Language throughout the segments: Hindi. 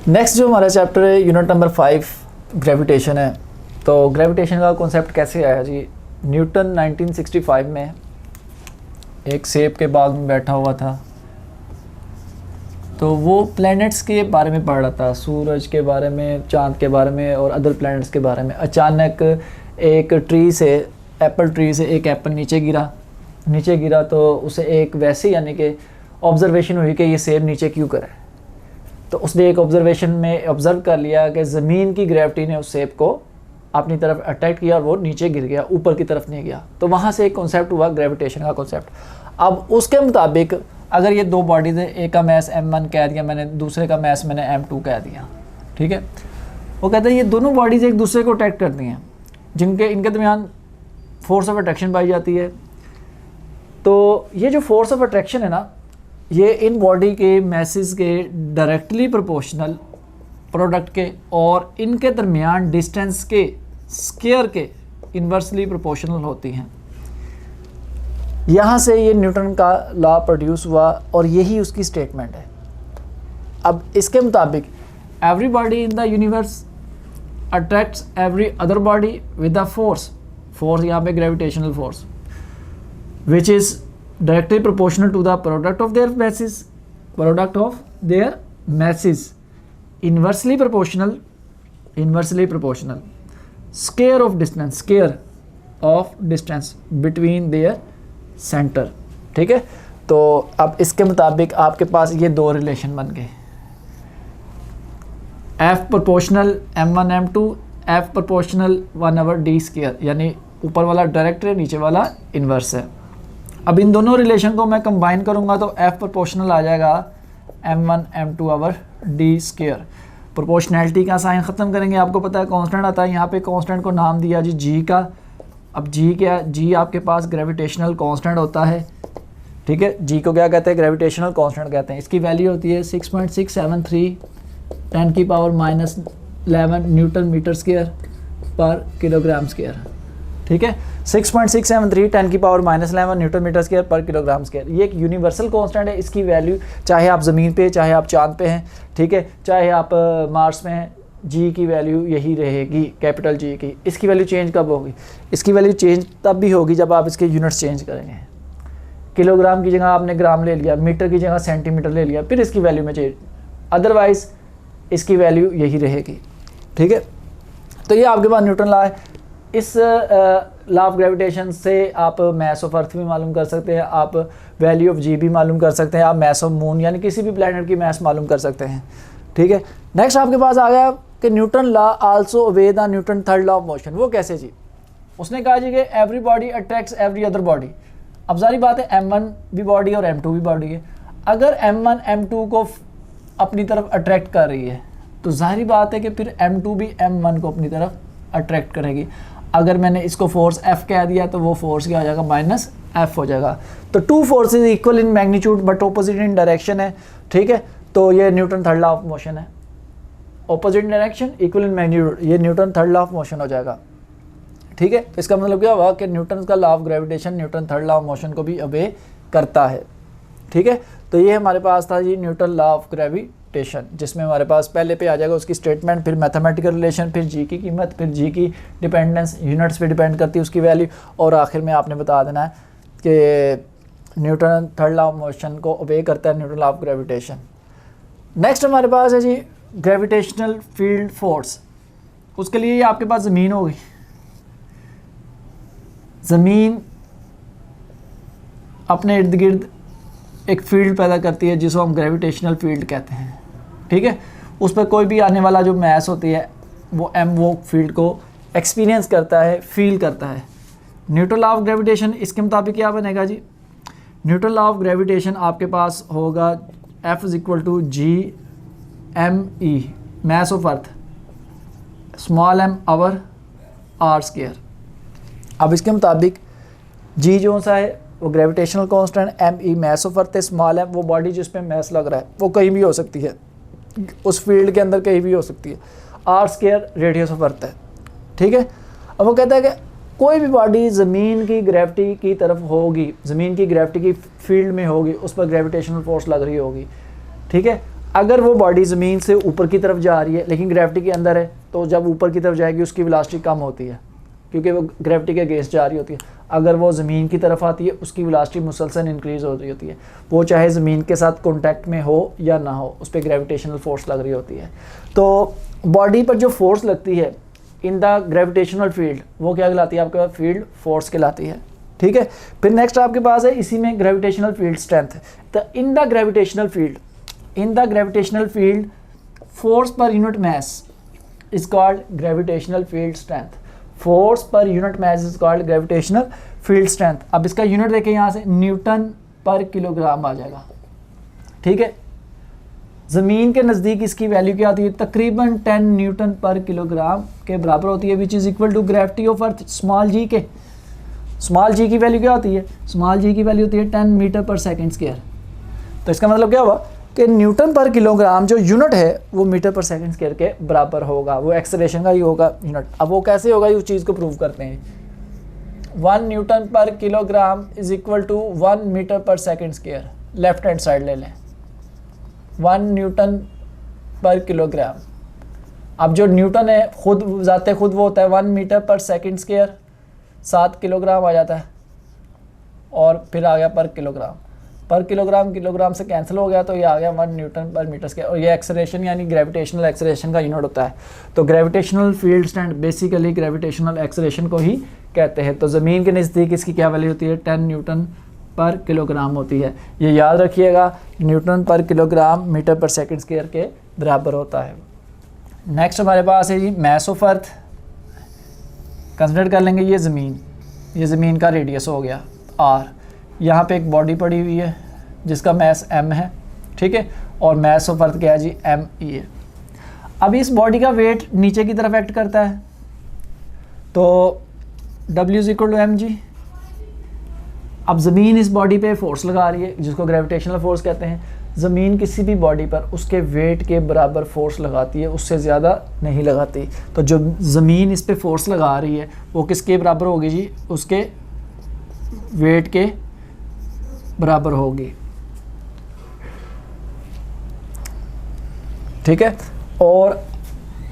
नेक्स्ट जो हमारा चैप्टर है यूनिट नंबर 5 ग्रेविटेशन है। तो ग्रेविटेशन का कॉन्सेप्ट कैसे आया जी? न्यूटन 1965 में एक सेब के बाग में बैठा हुआ था, तो वो प्लैनेट्स के बारे में पढ़ रहा था, सूरज के बारे में, चांद के बारे में और अदर प्लैनेट्स के बारे में। अचानक एक ट्री से, एप्पल ट्री से एक एप्पल नीचे गिरा तो उसे एक वैसे यानी कि ऑब्जर्वेशन हुई कि ये सेब नीचे क्यों गिरा है। तो उसने एक ऑब्जर्वेशन में ऑब्ज़र्व कर लिया कि ज़मीन की ग्रेविटी ने उस सेब को अपनी तरफ अट्रैक्ट किया और वो नीचे गिर गया, ऊपर की तरफ नहीं गया। तो वहाँ से एक कॉन्सेप्ट हुआ ग्रेविटेशन का कॉन्सेप्ट। अब उसके मुताबिक अगर ये दो बॉडीज़ है, एक का मैस m1 कह दिया मैंने, दूसरे का मैस मैंने m2 कह दिया, ठीक है। वो कहते हैं ये दोनों बॉडीज़ एक दूसरे को अट्रैक्ट करती हैं, इनके दरमियान फोर्स ऑफ अट्रैक्शन पाई जाती है। तो ये जो फोर्स ऑफ अट्रैक्शन है ना, ये इन बॉडी के मैसेज के डायरेक्टली प्रोपोर्शनल प्रोडक्ट के और इनके दरमियान डिस्टेंस के स्क्वायर के इन्वर्सली प्रोपोर्शनल होती हैं। यहाँ से ये न्यूटन का लॉ प्रोड्यूस हुआ और यही उसकी स्टेटमेंट है। अब इसके मुताबिक every body in the universe attracts every other body with the force यहाँ पे gravitational force which is directly proportional to the product of their masses, inversely proportional square of distance between their center, ठीक है। तो अब इसके मुताबिक आपके पास ये दो रिलेशन बन गए, F proportional m1 m2, F proportional 1/d², यानी ऊपर वाला डायरेक्ट है, नीचे वाला इन्वर्स है। अब इन दोनों रिलेशन को मैं कंबाइन करूंगा तो F प्रोपोर्शनल आ जाएगा m1 m2/d²। प्रोपोर्शनैलिटी का साइन ख़त्म करेंगे, आपको पता है कांस्टेंट आता है, यहाँ पे कांस्टेंट को नाम दिया जी G का। अब G क्या? G आपके पास ग्रेविटेशनल कांस्टेंट होता है, ठीक है। G को क्या कहते हैं? ग्रेविटेशनल कांस्टेंट कहते हैं। इसकी वैल्यू होती है 6.673 10⁻11 न्यूटन मीटर स्क्वायर पर किलोग्राम स्क्वायर, ठीक है। 6.673 10⁻11 न्यूटन मीटर स्क्वायर पर किलोग्राम स्क्वायर। ये एक यूनिवर्सल कांस्टेंट है। इसकी वैल्यू चाहे आप ज़मीन पे, चाहे आप चांद पे हैं, ठीक है, चाहे आप मार्स में हैं, जी की वैल्यू यही रहेगी, कैपिटल जी की। इसकी वैल्यू चेंज कब होगी? इसकी वैल्यू चेंज तब भी होगी जब आप इसके यूनिट्स चेंज करेंगे। किलोग्राम की जगह आपने ग्राम ले लिया, मीटर की जगह सेंटीमीटर ले लिया, फिर इसकी वैल्यू में चेंज, अदरवाइज़ इसकी वैल्यू यही रहेगी, ठीक है। तो ये आपके पास न्यूटन लॉ है। इस लॉ ऑफ ग्रेविटेशन से आप मैस ऑफ अर्थ भी मालूम कर सकते हैं, आप वैल्यू ऑफ जी भी मालूम कर सकते हैं, आप मैस ऑफ मून यानी किसी भी प्लैनेट की मैस मालूम कर सकते हैं, ठीक है। नेक्स्ट आपके पास आ गया कि Newton law also obey the Newton third law of motion. वो कैसे जी? उसने कहा जी कि every body attracts every other body. अब सारी बात है m1 भी बॉडी और m2 भी बॉडी है। अगर m1 m2 को अपनी तरफ अट्रैक्ट कर रही है तो जाहिर बात है कि फिर m2 भी m1 को अपनी तरफ अट्रैक्ट करेगी। अगर मैंने इसको फोर्स F कह दिया तो वो फोर्स क्या हो जाएगा? -F हो जाएगा। तो two forces equal in magnitude but opposite in direction है, ठीक है। तो ये Newton third law of motion है। Opposite in direction, equal in magnitude, ये Newton third law of motion हो जाएगा, ठीक है। तो इसका मतलब क्या हुआ कि न्यूटन का law of gravitation Newton third law of motion को भी ओबे करता है, ठीक है। तो ये हमारे पास था जी न्यूटन लॉ ऑफ ग्रेविटेशन, जिसमें हमारे पास पहले पे आ जाएगा उसकी स्टेटमेंट, फिर मैथमेटिकल रिलेशन, फिर जी की कीमत, फिर जी की डिपेंडेंस, यूनिट्स पे डिपेंड करती है उसकी वैल्यू, और आखिर में आपने बता देना है कि Newton third law of motion को ओबे करता है Newton law of gravitation. Next हमारे पास है जी ग्रेविटेशनल फील्ड फोर्स। उसके लिए आपके पास ज़मीन होगी, ज़मीन अपने इर्द गिर्द एक फील्ड पैदा करती है जिसको हम ग्रेविटेशनल फील्ड कहते हैं, ठीक है। उस पर कोई भी आने वाला जो मैस होती है वो फील्ड को एक्सपीरियंस करता है, फील करता है। न्यूटन लॉ ऑफ ग्रेविटेशन इसके मुताबिक क्या बनेगा जी? न्यूटन लॉ ऑफ ग्रेविटेशन आपके पास होगा F = G_m_E, mass of earth, small m over r²। अब इसके मुताबिक G जो सा है वो gravitational constant, m_e mass of Earth है, स्मॉल m वो बॉडी जिस पे मैस लग रहा है वो कहीं भी हो सकती है, उस फील्ड के अंदर कहीं भी हो सकती है, r² रेडियस ऑफ अर्थ है, ठीक है। अब वो कहता है कि कोई भी बॉडी ज़मीन की ग्रेविटी की तरफ होगी, ज़मीन की ग्रेविटी की फील्ड में होगी, उस पर ग्रेविटेशनल फोर्स लग रही होगी, ठीक है। अगर वो बॉडी ज़मीन से ऊपर की तरफ जा रही है लेकिन ग्रेविटी के अंदर है, तो जब ऊपर की तरफ जाएगी उसकी वेलोसिटी कम होती है क्योंकि वो ग्रेविटी के अगेंस्ट जा रही होती है। अगर वो ज़मीन की तरफ आती है उसकी वेलोसिटी मुसलसल इंक्रीज़ हो रही होती है, वो चाहे ज़मीन के साथ कॉन्टैक्ट में हो या ना हो, उस पर ग्रेविटेशनल फोर्स लग रही होती है। तो बॉडी पर जो फोर्स लगती है इन द ग्रेविटेशनल फील्ड, वो क्या कहलाती है? आपके पास फील्ड फोर्स कहलाती है। ठीक है, फिर नेक्स्ट आपके पास है इसी में ग्रेविटेशनल फील्ड स्ट्रेंथ। तो in the gravitational field force per unit mass is called gravitational field strength. Force per unit mass is called gravitational field strength. अब इसका यूनिट देखें, यहाँ से न्यूटन पर किलोग्राम आ जाएगा। ठीक है, ज़मीन के नज़दीक इसकी वैल्यू क्या आती है? तकरीबन 10 न्यूटन पर किलोग्राम के बराबर होती है, which is equal to gravity of earth small g के। स्मॉल जी की वैल्यू क्या होती है? स्मॉल जी की वैल्यू होती है 10 मीटर पर सेकेंड स्क्वायर। तो इसका मतलब क्या हुआ कि न्यूटन पर किलोग्राम जो यूनिट है वो मीटर पर सेकंड स्क्वायर के बराबर होगा, वो एक्सेलरेशन का ही होगा यूनिट। अब वो कैसे होगा, उस चीज़ को प्रूव करते हैं। 1 newton per kilogram is equal to 1 metre per second square. Left hand side ले लें, 1 न्यूटन पर किलोग्राम। अब जो न्यूटन है खुद जाते खुद वो होता है 1 metre per second square, 7 kilogram आ जाता है, और फिर आ गया पर किलोग्राम। पर किलोग्राम से कैंसिल हो गया, तो ये आ गया 1 न्यूटन पर मीटर स्क्वायर। और ये एक्सेलरेशन यानी ग्रेविटेशनल एक्सेलरेशन का यूनिट होता है। तो gravitational field strength basically gravitational acceleration को ही कहते हैं। तो ज़मीन के नज़दीक इसकी क्या वैल्यू होती है? 10 न्यूटन पर किलोग्राम होती है। ये याद रखिएगा, Newton per kilogram metre per second square के बराबर होता है। नेक्स्ट हमारे पास है जी मास ऑफ अर्थ। कंसिडर कर लेंगे ये ज़मीन का रेडियस हो गया r। यहाँ पे एक बॉडी पड़ी हुई है जिसका मैस m है। ठीक है, और मास ऑफ अर्थ क्या है जी? me है। अब इस बॉडी का वेट नीचे की तरफ एक्ट करता है, तो W is equal to mg। अब ज़मीन इस बॉडी पे फोर्स लगा रही है जिसको ग्रेविटेशनल फोर्स कहते हैं। ज़मीन किसी भी बॉडी पर उसके वेट के बराबर फोर्स लगाती है, उससे ज़्यादा नहीं लगाती। तो जो ज़मीन इस पे फोर्स लगा रही है वो किसके बराबर होगी जी? उसके वेट के बराबर होगी। ठीक है, और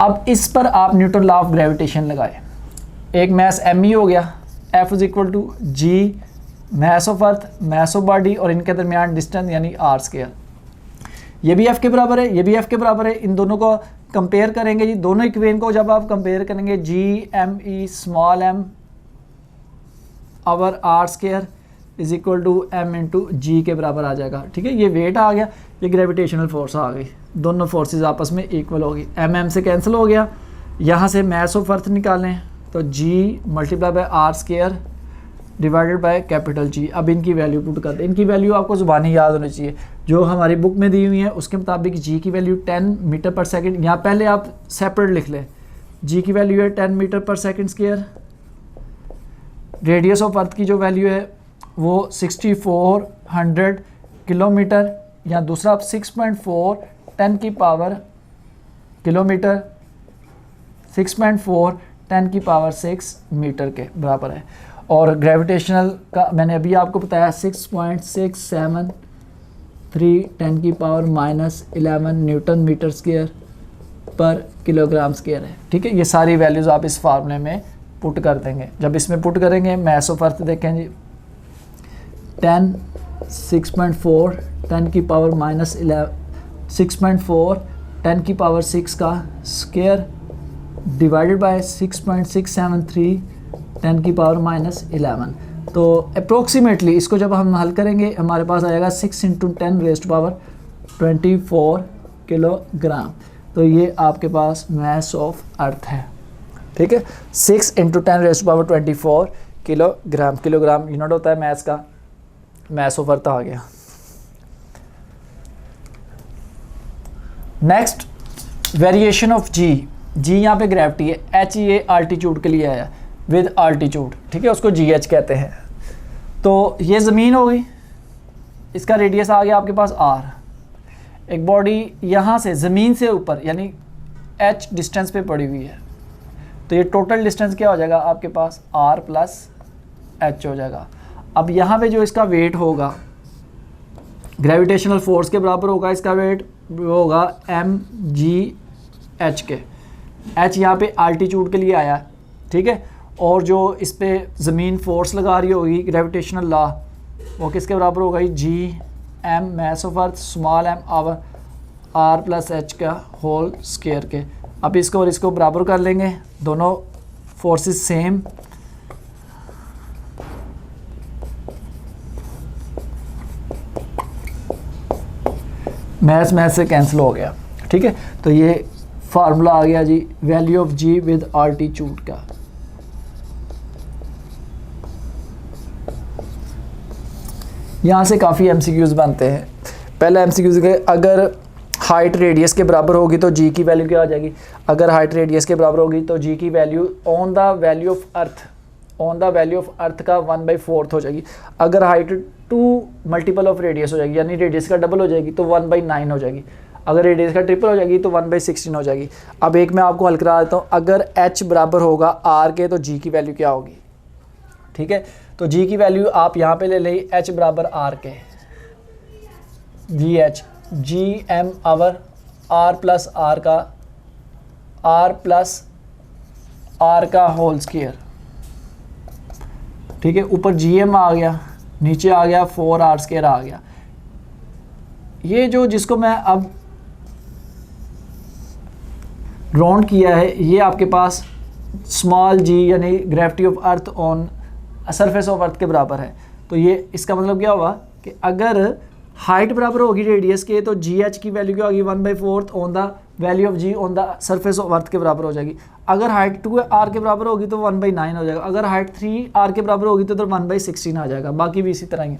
अब इस पर आप न्यूटन लॉ ऑफ ग्रेविटेशन लगाए। एक मास me हो गया, F is equal to g mass of Earth, mass of body, और इनके दरमियान डिस्टेंस यानी r स्क्वायर। ये भी F के बराबर है, ये भी F के बराबर है। इन दोनों को कंपेयर करेंगे जी, दोनों इक्वेशन को जब आप कंपेयर करेंगे, g me small m over r square is equal to m into g के बराबर आ जाएगा। ठीक है, ये वेट आ गया, ये ग्रेविटेशनल फोर्स आ गई, दोनों फोर्सेस आपस में इक्वल होगी। m से कैंसिल हो गया, यहाँ से मास ऑफ अर्थ निकालें तो g multiply by r square divided by capital G। अब इनकी वैल्यू पुट करते हैं। इनकी वैल्यू आपको ज़ुबानी याद होनी चाहिए, जो हमारी बुक में दी हुई है उसके मुताबिक g की वैल्यू 10 मीटर पर सेकेंड। यहाँ पहले आप सेपरेट लिख लें, g की वैल्यू है 10 मीटर पर second square. Radius of earth की जो वैल्यू है वो 6400 किलोमीटर, या दूसरा आप 6.4 10 की पावर किलोमीटर, 6.4 10 की पावर 6 मीटर के बराबर है। और ग्रेविटेशनल का मैंने अभी आपको बताया 6.673 10 की पावर -11 न्यूटन मीटर स्क्वायर पर किलोग्राम स्क्वायर है। ठीक है, ये सारी वैल्यूज़ आप इस फार्मूले में पुट कर देंगे। जब इसमें पुट करेंगे, मास ऑफ अर्थ देखें जी, 6.4 10 की पावर -11 6.4 10 की पावर 6 का स्क्वायर डिवाइडेड बाय 6.673 10 की पावर -11। तो अप्रोक्सीमेटली इसको जब हम हल करेंगे हमारे पास आएगा 6 इंटू 10 रेज़्ड पावर 24 किलोग्राम। तो ये आपके पास मास ऑफ अर्थ है। ठीक है, 6 into 10 raised power 24 kilogram. Kilogram unit होता है मैथ्स का, मास ऑफ अर्थ आ गया। नेक्स्ट वेरिएशन ऑफ जी। जी यहाँ पे ग्रेविटी है, एच ये आल्टीट्यूड के लिए आया विद आल्टीट्यूड। ठीक है, उसको जी एच कहते हैं। तो ये ज़मीन हो गई, इसका रेडियस आ गया आपके पास आर। एक बॉडी यहाँ से ज़मीन से ऊपर यानी एच डिस्टेंस पे पड़ी हुई है, तो ये टोटल डिस्टेंस क्या हो जाएगा आपके पास? आर प्लस एच हो जाएगा। अब यहाँ पे जो इसका वेट होगा ग्रेविटेशनल फोर्स के बराबर होगा इसका वेट, वो होगा mgh के, h यहाँ पे आल्टीट्यूड के लिए आया, ठीक है। और जो इस पे ज़मीन फोर्स लगा रही होगी ग्रेविटेशनल लॉ, वो किसके बराबर होगा, जी m mass of earth small m over r plus h का होल स्क्वायर के। अब इसको और इसको बराबर कर लेंगे, दोनों फोर्सेस सेम, मैथ्स से कैंसिल हो गया, ठीक है। तो ये फार्मूला आ गया जी, value of ji with altitude का। यहाँ से काफ़ी एमसीक्यूज बनते हैं। पहला एमसीक्यूज के, अगर हाइट रेडियस के बराबर होगी तो जी की वैल्यू क्या आ जाएगी, अगर हाइट रेडियस के बराबर होगी तो जी की value on the value of earth का 1/4 हो जाएगी। अगर हाइट 2 मल्टीपल ऑफ रेडियस हो जाएगी, यानी रेडियस का डबल हो जाएगी तो 1/9 हो जाएगी। अगर रेडियस का ट्रिपल हो जाएगी तो 1/16 हो जाएगी। अब एक मैं आपको हल करा देता हूँ, अगर h बराबर होगा r के तो g की वैल्यू क्या होगी, ठीक है। तो g की वैल्यू आप यहाँ पे ले लें, h बराबर r के, G m over r plus r का होल स्क्वायर, ठीक है। ऊपर gm आ गया, नीचे आ गया 4r स्क्वायर आ गया। ये जो जिसको मैं अब राउंड किया है, ये आपके पास स्मॉल g यानी gravity of earth on surface of Earth के बराबर है। तो ये इसका मतलब क्या होगा कि अगर हाइट बराबर होगी रेडियस के तो जी एच की वैल्यू क्या होगी, 1/4 on the value of G on the surface of Earth के बराबर हो जाएगी। अगर हाइट 2 आर के बराबर होगी तो 1/9 हो जाएगा। अगर हाइट 3 आर के बराबर होगी तो 1/16 आ जाएगा। बाकी भी इसी तरह ही